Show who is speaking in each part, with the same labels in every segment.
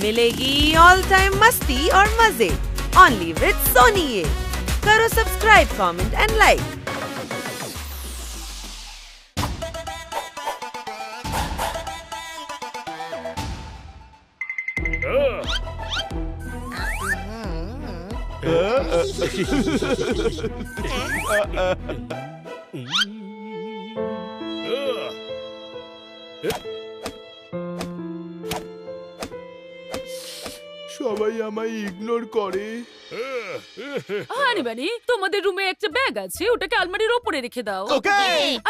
Speaker 1: मिलेगी all time मस्ती और मजे ओनली विद सोनी ये। करो सब्सक्राइब, कमेंट एंड लाइक।
Speaker 2: সবাই আমায় ইগনোর করে।
Speaker 3: হানিবানি, তোমাদের রুমে একটা ব্যাগ আছে, ওটাকে আলমারির ওপরে রেখে দাও।
Speaker 2: ওকে।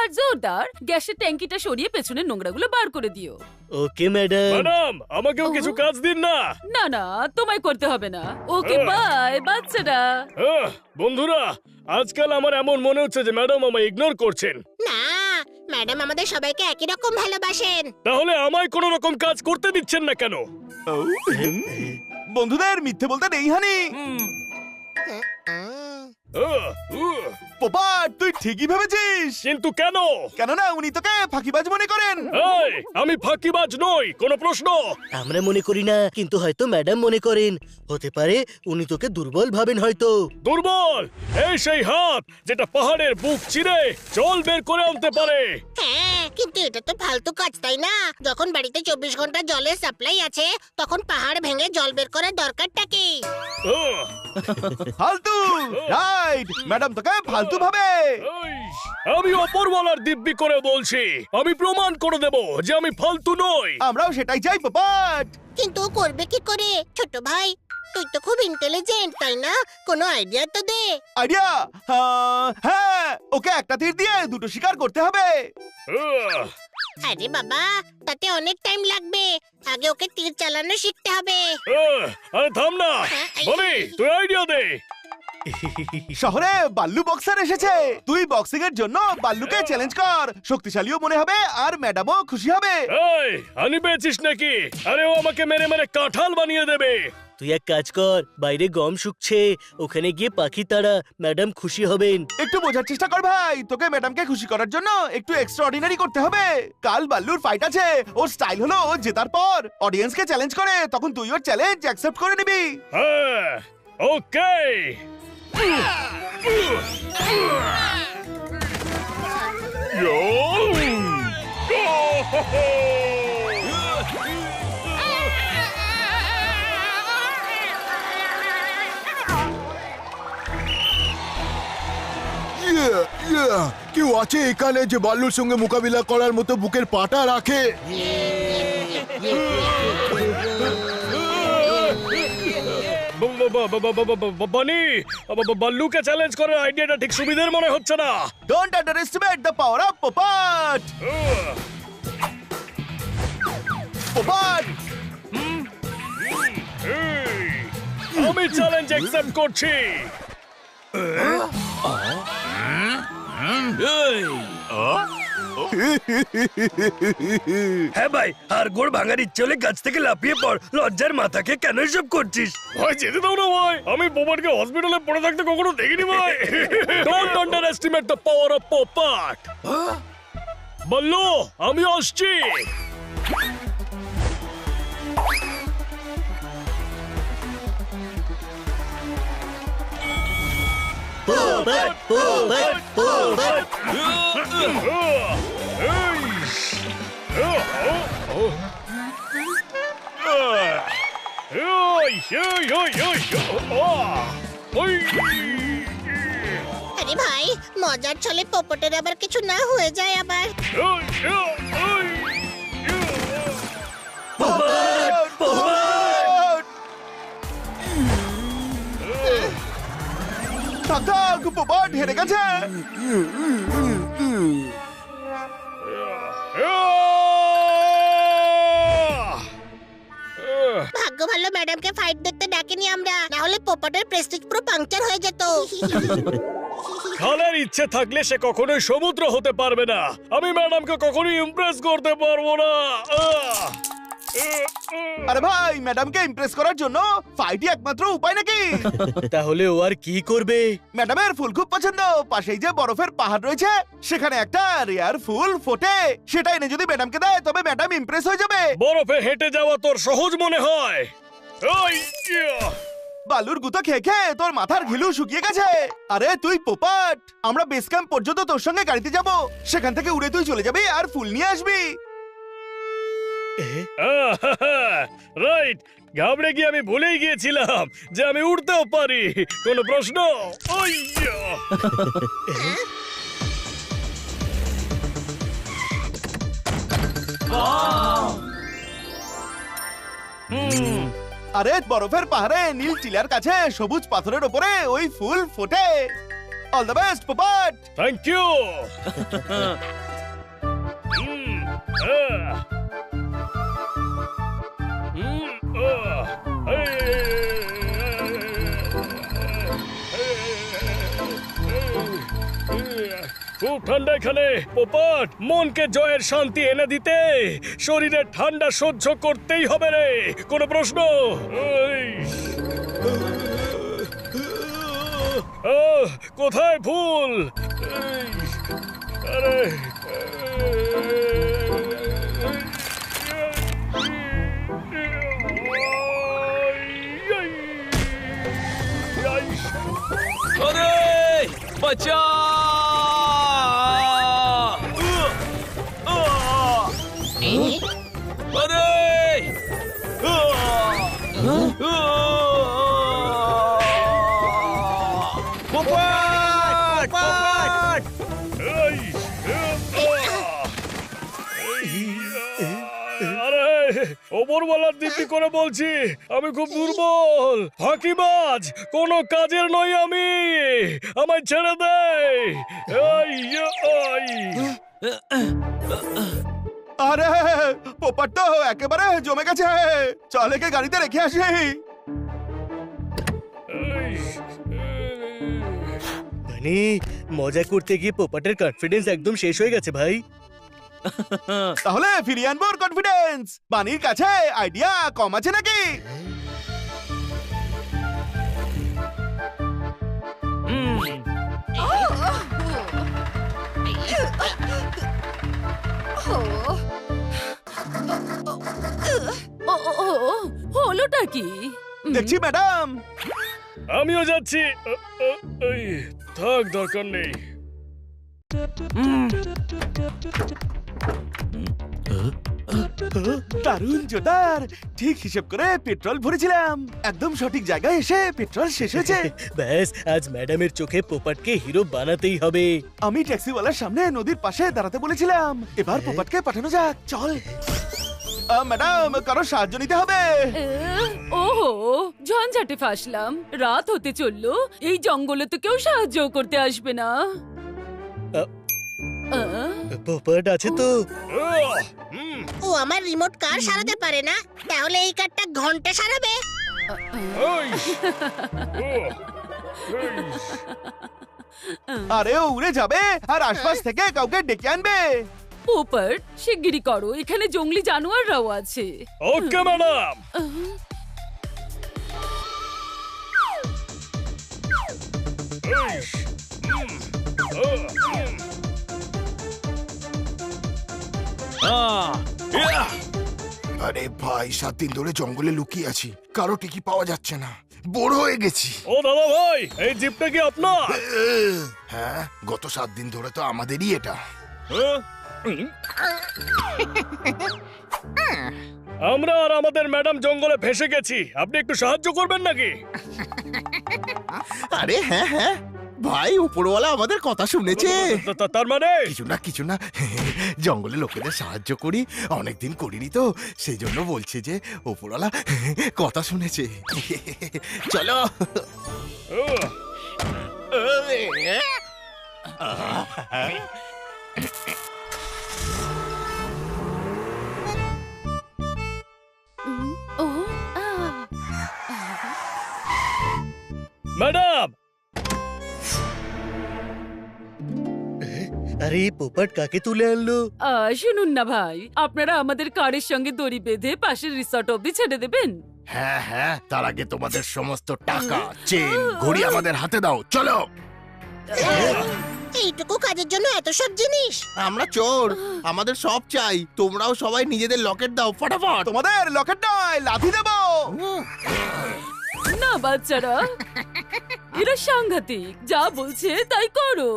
Speaker 3: আর জোরদার গ্যাসের ট্যাঙ্কিটা সরিয়ে পেছনের নোংরাগুলো বার করে দিও।
Speaker 4: Okay madam.
Speaker 5: ম্যাডাম, আমাকেও কিছু কাজ দিন না।
Speaker 3: না না, তোমায় করতে হবে না। ওকে বাই বাচ্চারা।
Speaker 5: বন্ধুরা, আজকাল আমার এমন মনে হচ্ছে যে ম্যাডাম আমায় ইগনোর করছেন।
Speaker 6: না, ম্যাডাম আমাদের সবাইকে একই রকম ভালোবাসেন।
Speaker 5: তাহলে আমায় কোনো রকম কাজ করতে দিচ্ছেন না কেন?
Speaker 2: বন্ধুদের মিথ্যে বলতে নেই হানি। পোপাট, তুই ঠিকই ভেবেছিস।
Speaker 5: কিন্তু কেন?
Speaker 2: কেননা উনি তোকে ফাঁকিবাজ মনে করেন।
Speaker 5: এই, আমি ফাঁকিবাজ নই। কোনো প্রশ্ন?
Speaker 4: আমরা মনে করি না, কিন্তু হয়তো ম্যাডাম মনে করেন। হতে পারে উনি তোকে দুর্বল ভাবেন হয়তো।
Speaker 5: দুর্বল? এই সেই হাত যেটা পাহাড়ের বুক চিরে জল বের করে আনতে পারে।
Speaker 6: হ্যাঁ, কিন্তু এটা তো ফালতু কাজ, তাই না? যখন বাড়িতে 24 ঘন্টা জলের সাপ্লাই আছে, তখন পাহাড় ভেঙে জল বের করার দরকারটা কি?
Speaker 2: ফালতু, রাইট। ম্যাডাম তোকে ফালতু ভাবে।
Speaker 5: আমি অপরওয়ালার দিব্যি করে বলছি, আমি প্রমাণ করে দেব যে আমি ফালতু নই।
Speaker 2: আমরাও সেটাই চাই পোপাট।
Speaker 6: কিন্তু করবে কি করে? ছোট ভাই, তুই তো খুব ইন্টেলিজেন্ট, তাই না? কোনো আইডিয়া তো দে।
Speaker 2: আইডিয়া? হ্যাঁ, ওকে একটা তীর দিয়ে দুটো শিকার করতে হবে।
Speaker 6: আরে বাবা, তাতে অনেক টাইম লাগবে। আগে ওকে তীর চালানো শিখতে হবে।
Speaker 5: আরে থাম না, বলি তুই আইডিয়া দে।
Speaker 2: শহরে বাল্লু বক্সার এসেছে। তুই বক্সিং এর জন্য বাল্লুকে চ্যালেঞ্জ কর। শক্তিশালীও মনে হবে আর ম্যাডামও খুশি হবে।
Speaker 5: এই, হানি পেয়েছিস নাকি? আরে ও আমাকে মেরে মেরে কাঁঠাল বানিয়ে দেবে।
Speaker 4: তুই এক কাজ কর, বাইরে গম শুকছে, ওখানে গিয়ে পাখি তাড়া, ম্যাডাম খুশি হবেন।
Speaker 2: একটু বোঝার চেষ্টা কর ভাই, তোকে ম্যাডামকে খুশি করার জন্য একটু এক্সট্রাঅর্ডিনারি করতে হবে। কাল বাল্লুর ফাইট আছে। ওর স্টাইল হলো ও জেতার পর অডিয়েন্সকে চ্যালেঞ্জ করে, তখন তুই ওর চ্যালেঞ্জ অ্যাকসেপ্ট করে নিবি।
Speaker 5: হ্যাঁ, ওকে।
Speaker 7: কেউ আছে এখানে যে বাল্লুর সঙ্গে মোকাবিলা করার মতো বুকের পাটা রাখে?
Speaker 5: বানি, বাল্লুকে চ্যালেঞ্জ করার আইডিয়াটা ঠিক সুবিধার মনে হচ্ছে না।
Speaker 2: Don't underestimate the power of Popat. Popat,
Speaker 5: আমি চ্যালেঞ্জ অ্যাকসেপ্ট করছি।
Speaker 8: হ্যাঁ ভাই, আর গোড় ভাঙার ইচ্ছে হলে গাছ থেকে লাফিয়ে পড়। লজ্জার মাথাকে কেন এসব করছিস?
Speaker 5: ভাই যেতে দাও না ভাই, আমি পোপাটকে হসপিটালে পড়ে থাকতে কখনো দেখিনি ভাই। Don't underestimate the power of Popat. Ballu, আমি আসছি।
Speaker 4: পোপাট, পোপাট, পোপাট।
Speaker 6: আরে ভাই, মজার ছলে পোপটের আবার কিছু না হয়ে যায় আবার।
Speaker 4: পোপাট, পোপাট।
Speaker 2: থাক থাক, পোপাট হেরে গেছে।
Speaker 6: ভাগ্য ভালো ম্যাডামকে ফাইট দেখতে ডাকিনি আমরা, না হলে পোপটের প্রেস্টিজ পুরো পাংচার হয়ে যেত।
Speaker 5: খালের ইচ্ছে থাকলে সে কখনোই সমুদ্র হতে পারবে না। আমি ম্যাডামকে কখনোই ইমপ্রেস করতে পারবো না।
Speaker 2: আরে ভাই, ম্যাডামকে ইমপ্রেস করার জন্য ফাইটই একমাত্র উপায় নাকি?
Speaker 4: তাহলে ও আর কি করবে?
Speaker 2: ম্যাডামের ফুল খুব পছন্দ। পাশেই যে বরফের পাহাড় রয়েছে, সেখানে একটা রেয়ার ফুল ফোটে। সেটা এনে যদি ম্যাডামকে দেয়, তবে ম্যাডাম ইমপ্রেস হয়ে যাবে।
Speaker 5: বরফে হেঁটে যাওয়া তোর সহজ মনে হয়? ওই ইয়া।
Speaker 2: বালুর গুঁতো খেয়ে খেয়ে তোর মাথার ঘিলু শুকিয়ে গেছে। আরে তুই পোপট, আমরা বেস ক্যাম্প পর্যন্ত তোর সঙ্গে গাড়িতে যাব, সেখান থেকে উড়ে তুই চলে যাবি আর ফুল নিয়ে আসবি।
Speaker 5: রাইট, ঘাবড়ে গিয়ে আমি ভুলেই গিয়েছিলাম যে আমি উড়তেও পারি। কোনো প্রশ্ন? ওই ইয়া।
Speaker 2: আরে বরফের পাহাড়ে নীল টিলার কাছে সবুজ পাথরের উপরে ওই ফুল ফোটে। All the best Popat.
Speaker 5: Thank you. খুব ঠান্ডা এখানে পোপট, মনকে জয়ের শান্তি এনে দিতে শরীরের ঠান্ডা সহ্য করতেই হবে রে। কোনো প্রশ্ন? কোথায় ফুল? আরে
Speaker 9: বাঁচা!
Speaker 5: ওপরওয়ালার দিব্যি করে বলছি, আমি খুব দুর্বল, ফাঁকিবাজ, কোনো কাজের নই আমি। আমায় ছেড়ে দে।
Speaker 2: আরে পোপট তো একেবারে জমে গেছে, চল একে গাড়িতে রেখে আসি।
Speaker 4: মানে মজা করতে গিয়ে পোপটের কনফিডেন্স একদম শেষ হয়ে গেছে ভাই।
Speaker 2: তাহলে ফিরিয়ে আনবো ওর কনফিডেন্স। বানির কাছে আইডিয়া কম আছে নাকি?
Speaker 3: হলোটা কি?
Speaker 2: দেখছি ম্যাডাম।
Speaker 5: আমিও যাচ্ছি। থাক, দরকার নেই।
Speaker 2: দারুণ জোদার, ঠিক হিসেব করে পেট্রোল ভরেছিলাম, একদম সঠিক জায়গায় এসে পেট্রোল শেষ হয়েছে।
Speaker 4: ব্যাস, আজ ম্যাডামের চোখে পোপটকে হিরো বানাতেই হবে।
Speaker 2: আমি ট্যাক্সিওয়ালার সামনে নদীর পাশে দাঁড়াতে বলেছিলাম, এবার পোপটকে পাঠানো যাক। চল। ম্যাডাম, কারো সাহায্য নিতে হবে।
Speaker 3: ওহো, ঝঞ্ঝাটে ফাঁসলাম। রাত হতে চললো, এই জঙ্গলে তো কেউ সাহায্য করতে আসবে না।
Speaker 4: পোপট আছে তো?
Speaker 6: ও আমার রিমোট কার সারাতে পারে না, তাহলে এই কারটা ঘন্টা সারাবে।
Speaker 2: আরে ও উড়ে যাবে আর আশপাশ থেকে কাউকে ডেকে আনবে।
Speaker 3: পোপট, শিগগিরই করো, এখানে জঙ্গলি জানোয়াররাও আছে।
Speaker 5: Okay madam.
Speaker 7: আরে ভাই, 7 দিন ধরে জঙ্গলে লুকিয়ে আছি, কারো টিকি পাওয়া যাচ্ছে না, বড় হয়ে গেছি।
Speaker 5: ও দাদা ভাই, এই জিপটা কি আপনার?
Speaker 7: হ্যাঁ, গত 7 দিন ধরে তো আমাদেরই এটা।
Speaker 5: আমরা আর আমাদের ম্যাডাম জঙ্গলে ফেসে গেছি, আপনি একটু সাহায্য করবেন নাকি?
Speaker 7: আরে হ্যাঁ হ্যাঁ ভাই, উপরওয়ালা আমাদের কথা শুনেছে।
Speaker 5: তার মানে?
Speaker 7: কিছু না, জঙ্গলে লোকেদের সাহায্য করি, অনেকদিন করিনি তো, সেই জন্য বলছে যে উপরওয়ালা কথা শুনেছে। চলো।
Speaker 5: ম্যাডাম!
Speaker 4: আরে পোপট কাকে তুলে আনলো?
Speaker 3: শুনুন না ভাই, আপনারা আমাদের কারের সঙ্গে দড়ি বেঁধে পাশের রিসর্ট অব্দি ছেড়ে দেবেন।
Speaker 7: হ্যাঁ হ্যাঁ, তার আগে তোমাদের সমস্ত টাকা, চেন, ঘড়ি আমাদের হাতে দাও। চলো।
Speaker 6: এইটুকু কাজের জন্য এত সব জিনিস?
Speaker 7: আমরা চোর, আমাদের সব চাই। তোমরাও সবাই নিজেদের লকেট দাও ফটাফট।
Speaker 2: তোমাদের লকেট নয়, লাথি দেবো।
Speaker 3: না বাচ্চারা, এরা সাংঘাতিক, যা বলছে তাই করো।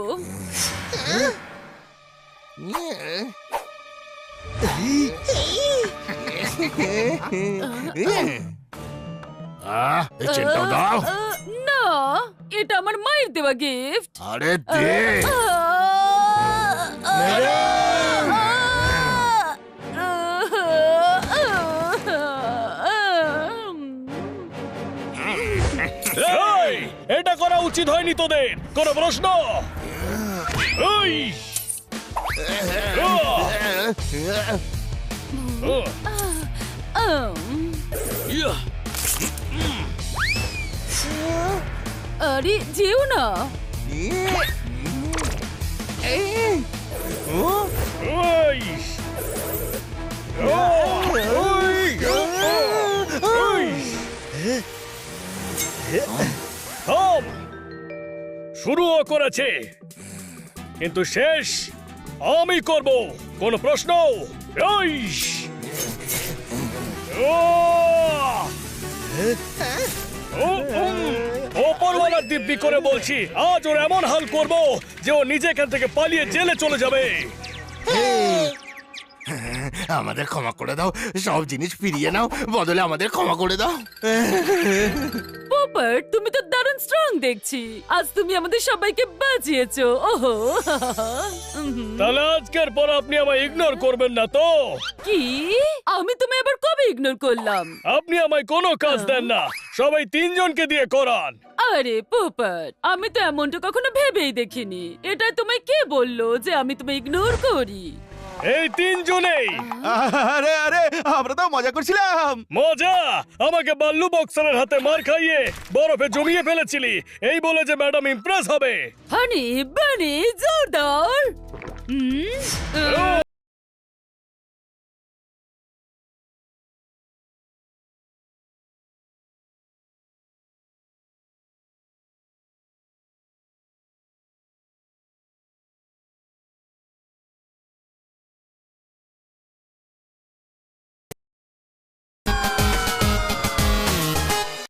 Speaker 7: এই চেনটাও দাও।
Speaker 3: না, এটা আমার মায়ের দেওয়া গিফট।
Speaker 7: আরে দে।
Speaker 5: এই, এটা করা উচিত হয়নি তোদের। কোনো প্রশ্ন? এই! ইয়া!
Speaker 3: আরে যেও না।
Speaker 5: এই! থাম! শুরুও করেছে, কিন্তু শেষ আমি করব। কোন প্রশ্ন? ওপরওয়ালার দিব্যি করে বলছি, আজ ওর এমন হাল করব যে ও নিজে এখান থেকে পালিয়ে জেলে চলে যাবে।
Speaker 7: আমাদের ক্ষমা করে দাও, সব জিনিস ফিরিয়ে নাও, বদলে আমাদের ক্ষমা করে দাও।
Speaker 3: পপার, তুমি তো দারুণ স্ট্রং দেখছি। আজ তুমি আমাদের সবাইকে বাঁচিয়েছো। ওহো,
Speaker 5: তাহলে আজকের পর আপনি আমায় ইগনোর করবেন না তো?
Speaker 3: কি? আমি তুমি আবার কবে ইগনোর করলাম?
Speaker 5: আপনি আমায় কোনো কাজ দেন না, সবাই তিনজনকে দিয়ে করান।
Speaker 3: আরে পপার, আমি তো এমনটা কখনো ভেবেই দেখিনি। এটা তোমায় কে বললো যে আমি তোমায় ইগনোর করি?
Speaker 5: এই তিনজনেই।
Speaker 2: আরে আরে আমরা তো মজা করছিলাম।
Speaker 5: মজা? আমাকে বাল্লু বক্সারের হাতে মার খাইয়ে বরফে জমিয়ে ফেলেছিলি, এই বলে যে ম্যাডাম ইমপ্রেস হবে।
Speaker 3: হানি বানি জোরদার।